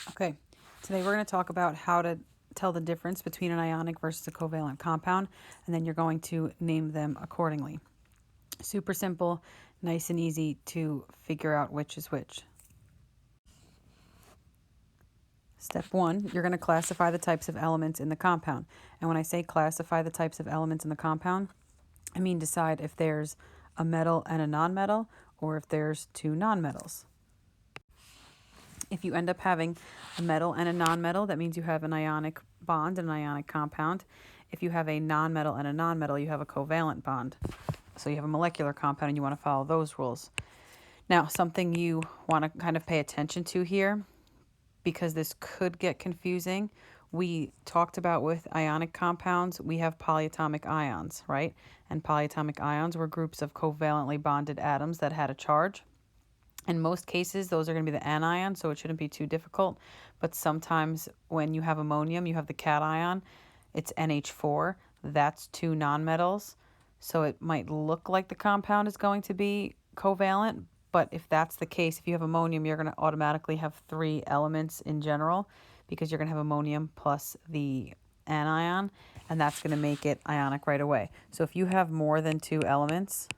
Okay, today we're going to talk about how to tell the difference between an ionic versus a covalent compound, and then you're going to name them accordingly. Super simple, nice and easy to figure out which is which. Step one, you're going to classify the types of elements in the compound. And when I say classify the types of elements in the compound, I mean decide if there's a metal and a nonmetal or if there's two nonmetals. If you end up having a metal and a nonmetal, that means you have an ionic bond and an ionic compound. If you have a nonmetal and a nonmetal, you have a covalent bond. So you have a molecular compound and you want to follow those rules. Now, something you want to kind of pay attention to here, because this could get confusing. We talked about with ionic compounds, we have polyatomic ions, right? And polyatomic ions were groups of covalently bonded atoms that had a charge. In most cases, those are going to be the anion, so it shouldn't be too difficult. But sometimes when you have ammonium, you have the cation. It's NH4. That's two nonmetals. So it might look like the compound is going to be covalent. But if that's the case, if you have ammonium, you're going to automatically have three elements in general because you're going to have ammonium plus the anion, and that's going to make it ionic right away. So if you have more than two elements,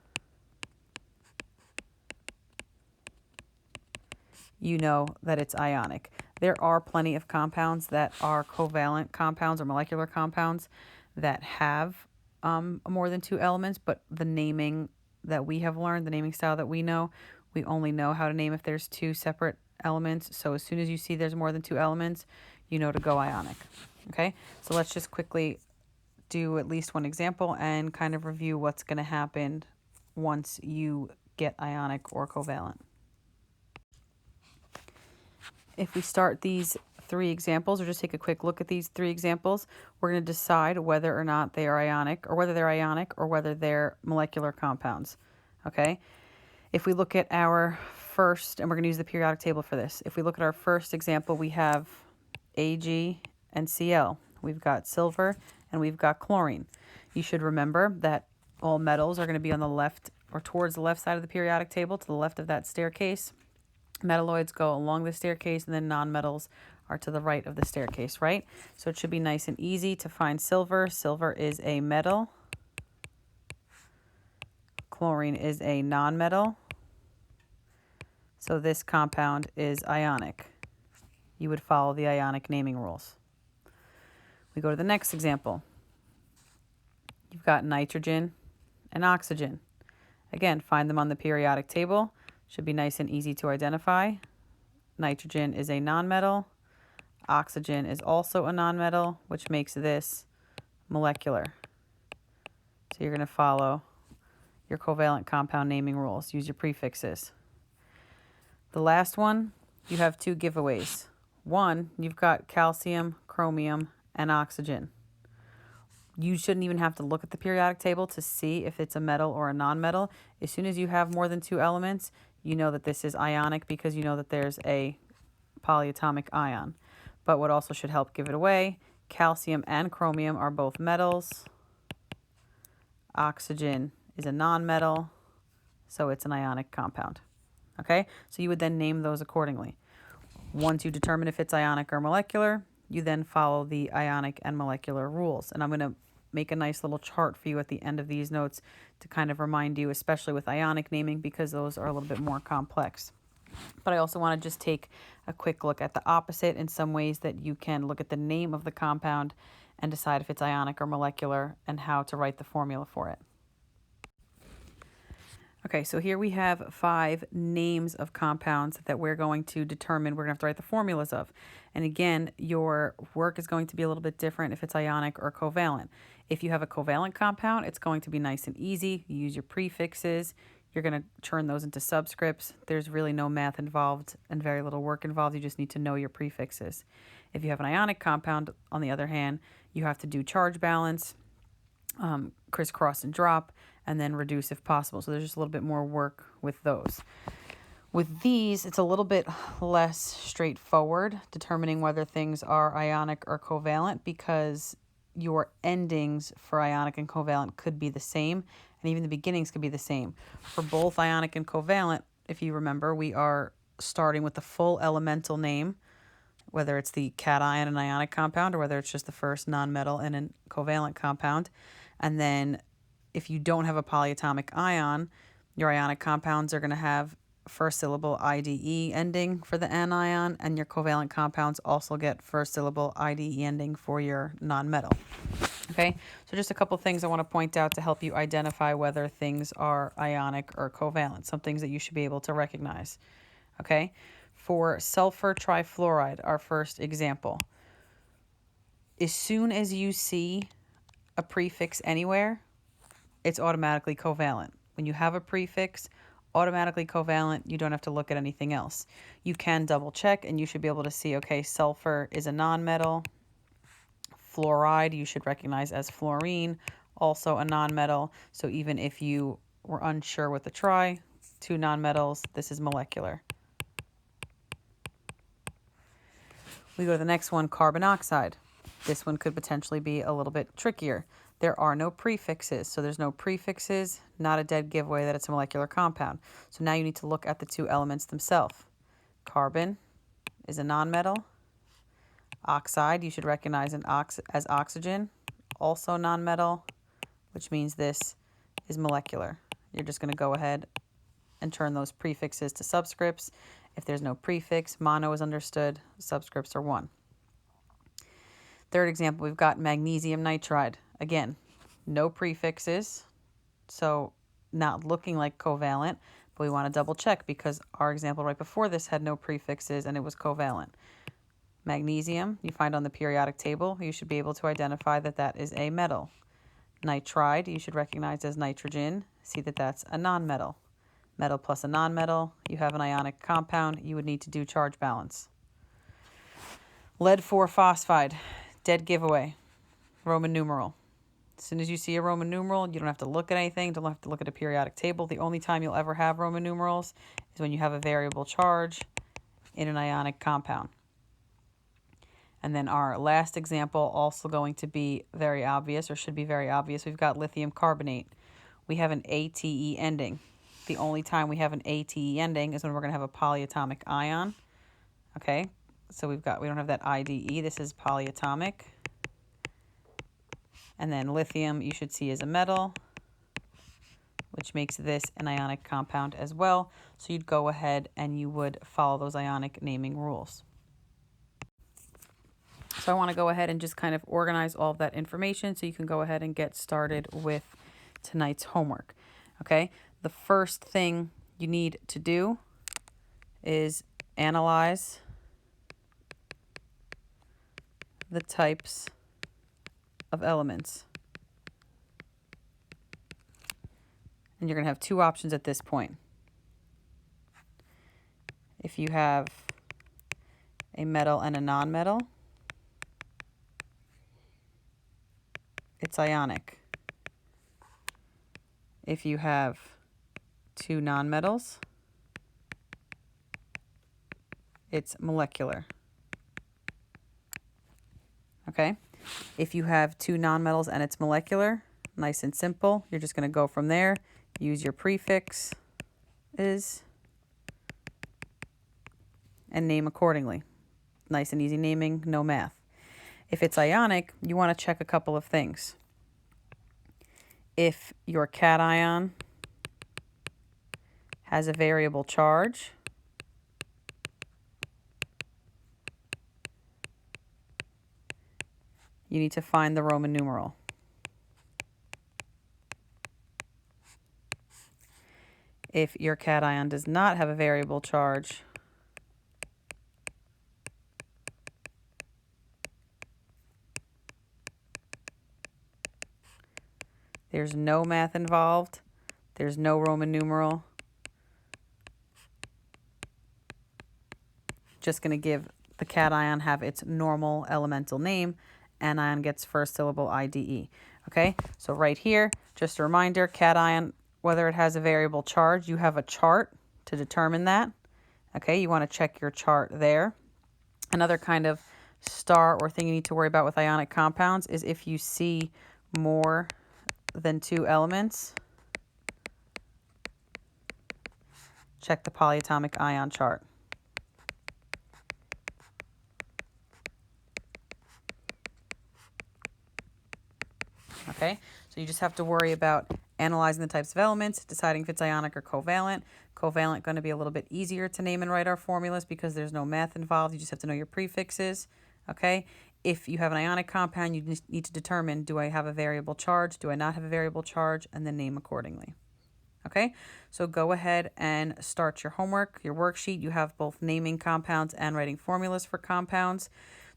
you know that it's ionic. There are plenty of compounds that are covalent compounds or molecular compounds that have more than two elements, but the naming that we have learned, the naming style that we know, we only know how to name if there's two separate elements. So as soon as you see there's more than two elements, you know to go ionic. Okay, so let's just quickly do at least one example and kind of review what's going to happen once you get ionic or covalent. If we start these three examples, or just take a quick look at these three examples, we're going to decide whether or not they are ionic, or whether they're ionic, or whether they're molecular compounds. Okay? If we look at our first, and we're going to use the periodic table for this. If we look at our first example, we have Ag and Cl. We've got silver and we've got chlorine. You should remember that all metals are going to be on the left or towards the left side of the periodic table, to the left of that staircase. Metalloids go along the staircase, and then nonmetals are to the right of the staircase, right? So it should be nice and easy to find silver. Silver is a metal. Chlorine is a nonmetal. So this compound is ionic. You would follow the ionic naming rules. We go to the next example. You've got nitrogen and oxygen. Again, find them on the periodic table. Should be nice and easy to identify. Nitrogen is a nonmetal. Oxygen is also a nonmetal, which makes this molecular. So you're going to follow your covalent compound naming rules. Use your prefixes. The last one, you have two giveaways. One, you've got calcium, chromium, and oxygen. You shouldn't even have to look at the periodic table to see if it's a metal or a nonmetal. As soon as you have more than two elements, you know that this is ionic because you know that there's a polyatomic ion. But what also should help give it away, calcium and chromium are both metals. Oxygen is a nonmetal, so it's an ionic compound. Okay, so you would then name those accordingly. Once you determine if it's ionic or molecular, you then follow the ionic and molecular rules. And I'm going to make a nice little chart for you at the end of these notes to kind of remind you, especially with ionic naming, because those are a little bit more complex. But I also want to just take a quick look at the opposite in some ways that you can look at the name of the compound and decide if it's ionic or molecular and how to write the formula for it. Okay, so here we have 5 names of compounds that we're going to determine, we're going to have to write the formulas of. And again, your work is going to be a little bit different if it's ionic or covalent. If you have a covalent compound, it's going to be nice and easy. You use your prefixes. You're going to turn those into subscripts. There's really no math involved and very little work involved. You just need to know your prefixes. If you have an ionic compound, on the other hand, you have to do charge balance, crisscross and drop, and then reduce if possible. So there's just a little bit more work with those. With these, it's a little bit less straightforward determining whether things are ionic or covalent, because your endings for ionic and covalent could be the same, and even the beginnings could be the same. For both ionic and covalent, if you remember, we are starting with the full elemental name, whether it's the cation and ionic compound or whether it's just the first nonmetal and a covalent compound. And then if you don't have a polyatomic ion, your ionic compounds are going to have first syllable IDE ending for the anion, and your covalent compounds also get first syllable IDE ending for your nonmetal. Okay, so just a couple things I want to point out to help you identify whether things are ionic or covalent, some things that you should be able to recognize. Okay, for sulfur trifluoride, our first example, as soon as you see a prefix anywhere, it's automatically covalent. When you have a prefix, automatically covalent, you don't have to look at anything else. You can double check and you should be able to see, okay, sulfur is a nonmetal. Fluoride, you should recognize as fluorine, also a nonmetal. So even if you were unsure with the tri, two nonmetals, this is molecular. We go to the next one, carbon oxide. This one could potentially be a little bit trickier. There are no prefixes, so there's no prefixes, not a dead giveaway that it's a molecular compound. So now you need to look at the two elements themselves. Carbon is a nonmetal. Oxide, you should recognize as oxygen, also nonmetal, which means this is molecular. You're just going to go ahead and turn those prefixes to subscripts. If there's no prefix, mono is understood, subscripts are 1. Third example, we've got magnesium nitride. Again, no prefixes, so not looking like covalent, but we want to double check because our example right before this had no prefixes and it was covalent. Magnesium, you find on the periodic table, you should be able to identify that that is a metal. Nitride, you should recognize as nitrogen, see that that's a nonmetal. Metal plus a nonmetal, you have an ionic compound, you would need to do charge balance. Lead 4 phosphide, dead giveaway, Roman numeral. As soon as you see a Roman numeral, you don't have to look at anything, don't have to look at a periodic table. The only time you'll ever have Roman numerals is when you have a variable charge in an ionic compound. And then our last example, also going to be very obvious, or should be very obvious, we've got lithium carbonate. We have an ATE ending. The only time we have an ATE ending is when we're going to have a polyatomic ion. Okay, so we don't have that IDE. This is polyatomic. And then lithium you should see as a metal, which makes this an ionic compound as well. So you'd go ahead and you would follow those ionic naming rules. So I want to go ahead and just kind of organize all of that information so you can go ahead and get started with tonight's homework. Okay, the first thing you need to do is analyze the types of elements. And you're going to have two options at this point. If you have a metal and a nonmetal, it's ionic. If you have two nonmetals, it's molecular. Okay? If you have two nonmetals and it's molecular, nice and simple, you're just going to go from there, use your prefix is, and name accordingly. Nice and easy naming, no math. If it's ionic, you want to check a couple of things. If your cation has a variable charge, you need to find the Roman numeral. If your cation does not have a variable charge, there's no math involved, there's no Roman numeral. Just going to give the cation have its normal elemental name. Anion gets first syllable IDE. Okay, so right here, just a reminder, cation, whether it has a variable charge, you have a chart to determine that. Okay, you want to check your chart there. Another kind of star or thing you need to worry about with ionic compounds is if you see more than two elements, check the polyatomic ion chart. Okay, so you just have to worry about analyzing the types of elements, deciding if it's ionic or covalent. Covalent going to be a little bit easier to name and write our formulas because there's no math involved. You just have to know your prefixes. Okay, if you have an ionic compound, you just need to determine, do I have a variable charge? Do I not have a variable charge? And then name accordingly. Okay, so go ahead and start your homework, your worksheet. You have both naming compounds and writing formulas for compounds.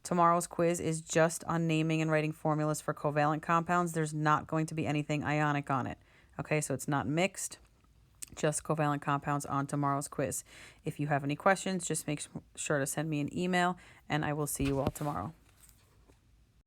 Tomorrow's quiz is just on naming and writing formulas for covalent compounds. There's not going to be anything ionic on it. Okay, so it's not mixed, just covalent compounds on tomorrow's quiz. If you have any questions, just make sure to send me an email, and I will see you all tomorrow.